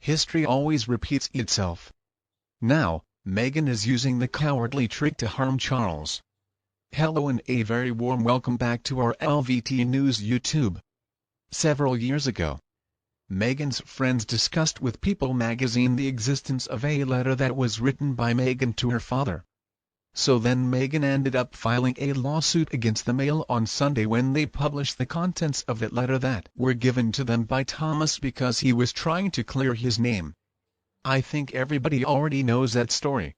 history always repeats itself. Now, Meghan is using the cowardly trick to harm Charles. Hello and a very warm welcome back to our LVT News YouTube. Several years ago, Meghan's friends discussed with People magazine the existence of a letter that was written by Meghan to her father. So then Meghan ended up filing a lawsuit against the Mail on Sunday when they published the contents of that letter that were given to them by Thomas because he was trying to clear his name. I think everybody already knows that story.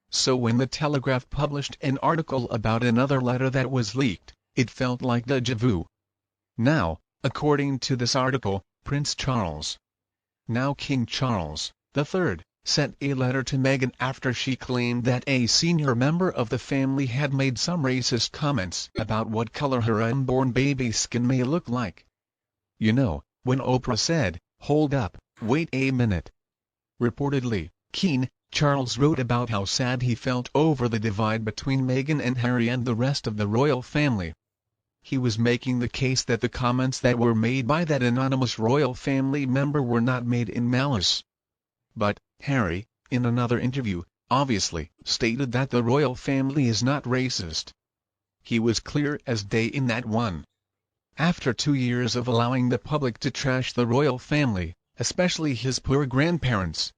So when the Telegraph published an article about another letter that was leaked, it felt like déjà vu. Now, according to this article, Prince Charles, now King Charles III, sent a letter to Meghan after she claimed that a senior member of the family had made some racist comments about what color her unborn baby's skin may look like. You know, when Oprah said, "Hold up, wait a minute." Reportedly, King Charles wrote about how sad he felt over the divide between Meghan and Harry and the rest of the royal family. He was making the case that the comments that were made by that anonymous royal family member were not made in malice. But, Harry, in another interview, obviously stated that the royal family is not racist. He was clear as day in that one. After 2 years of allowing the public to trash the royal family, especially his poor grandparents.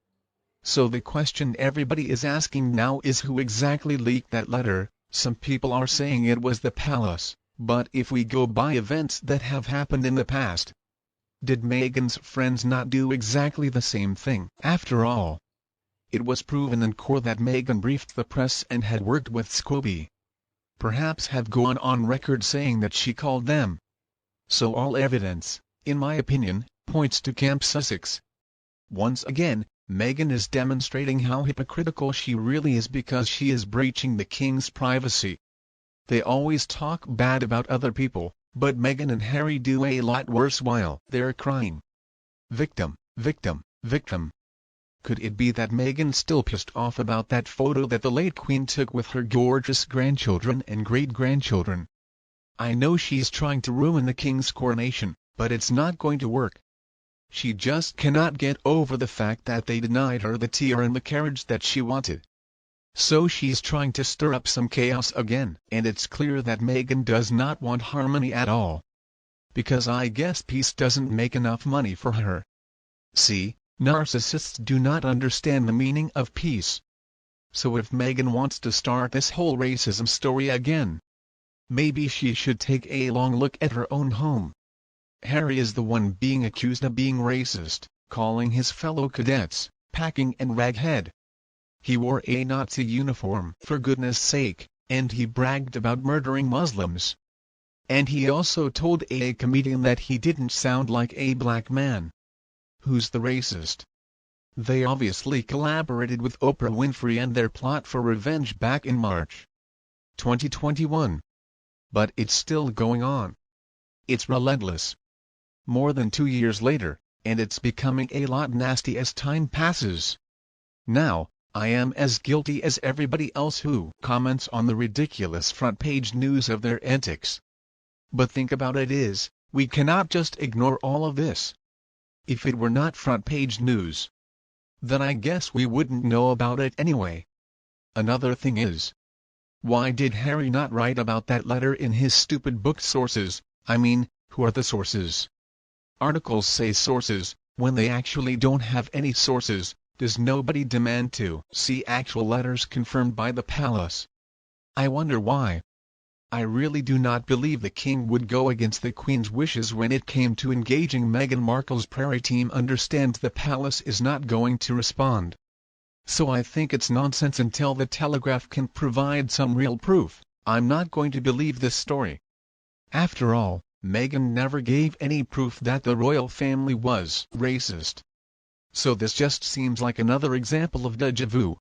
So the question everybody is asking now is who exactly leaked that letter. Some people are saying it was the palace, but if we go by events that have happened in the past, did Meghan's friends not do exactly the same thing? After all, it was proven in court that Meghan briefed the press and had worked with Scobie. Perhaps have gone on record saying that she called them. So all evidence, in my opinion, points to Camp Sussex. Once again, Meghan is demonstrating how hypocritical she really is because she is breaching the king's privacy. They always talk bad about other people, but Meghan and Harry do a lot worse while they're crying. Victim, victim, victim. Could it be that Meghan's still pissed off about that photo that the late Queen took with her gorgeous grandchildren and great-grandchildren? I know she's trying to ruin the king's coronation, but it's not going to work. She just cannot get over the fact that they denied her the tiara and the carriage that she wanted. So she's trying to stir up some chaos again, and it's clear that Meghan does not want harmony at all. Because I guess peace doesn't make enough money for her. See, narcissists do not understand the meaning of peace. So if Meghan wants to start this whole racism story again, maybe she should take a long look at her own home. Harry is the one being accused of being racist, calling his fellow cadets packing and raghead. He wore a Nazi uniform for goodness sake, and he bragged about murdering Muslims. And he also told a comedian that he didn't sound like a black man. Who's the racist? They obviously collaborated with Oprah Winfrey and their plot for revenge back in March 2021. But it's still going on. It's relentless. More than 2 years later, and it's becoming a lot nasty as time passes. Now, I am as guilty as everybody else who comments on the ridiculous front-page news of their antics. But think about it we cannot just ignore all of this. If it were not front-page news, then I guess we wouldn't know about it anyway. Another thing is, why did Harry not write about that letter in his stupid book Sources? I mean, who are the sources? Articles say sources, when they actually don't have any sources. Does nobody demand to see actual letters confirmed by the palace? I wonder why. I really do not believe the king would go against the queen's wishes when it came to engaging Meghan Markle's Prairie team. Understands the palace is not going to respond. So I think it's nonsense until the Telegraph can provide some real proof. I'm not going to believe this story. After all, Meghan never gave any proof that the royal family was racist. So this just seems like another example of déjà vu.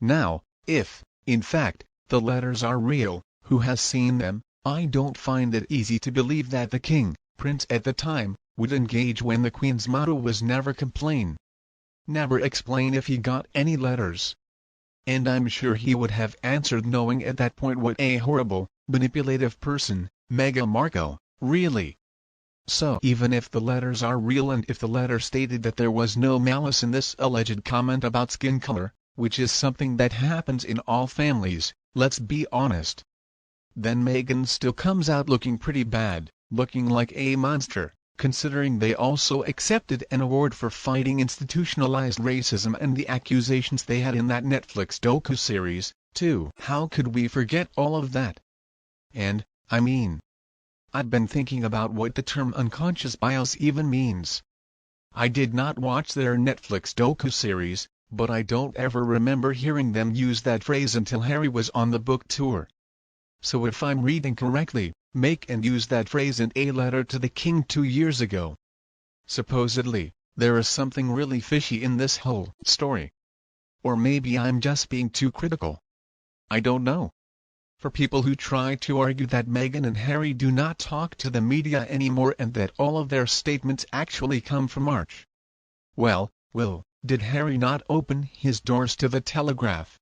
Now, if, in fact, the letters are real, who has seen them? I don't find it easy to believe that the king, prince at the time, would engage when the queen's motto was never complain. Never explain if he got any letters. And I'm sure he would have answered knowing at that point what a horrible, manipulative person, Meghan Markle, really So even if the letters are real and if the letter stated that there was no malice in this alleged comment about skin color, which is something that happens in all families, let's be honest, then Meghan still comes out looking pretty bad, looking like a monster, considering they also accepted an award for fighting institutionalized racism and the accusations they had in that Netflix docu-series, too. How could we forget all of that? And, I mean, I've been thinking about what the term unconscious bias even means. I did not watch their Netflix docu-series, but I don't ever remember hearing them use that phrase until Harry was on the book tour. So if I'm reading correctly, Meghan used that phrase in a letter to the king 2 years ago. Supposedly, there is something really fishy in this whole story. Or maybe I'm just being too critical. I don't know. For people who try to argue that Meghan and Harry do not talk to the media anymore and that all of their statements actually come from March. Well, did Harry not open his doors to the Telegraph?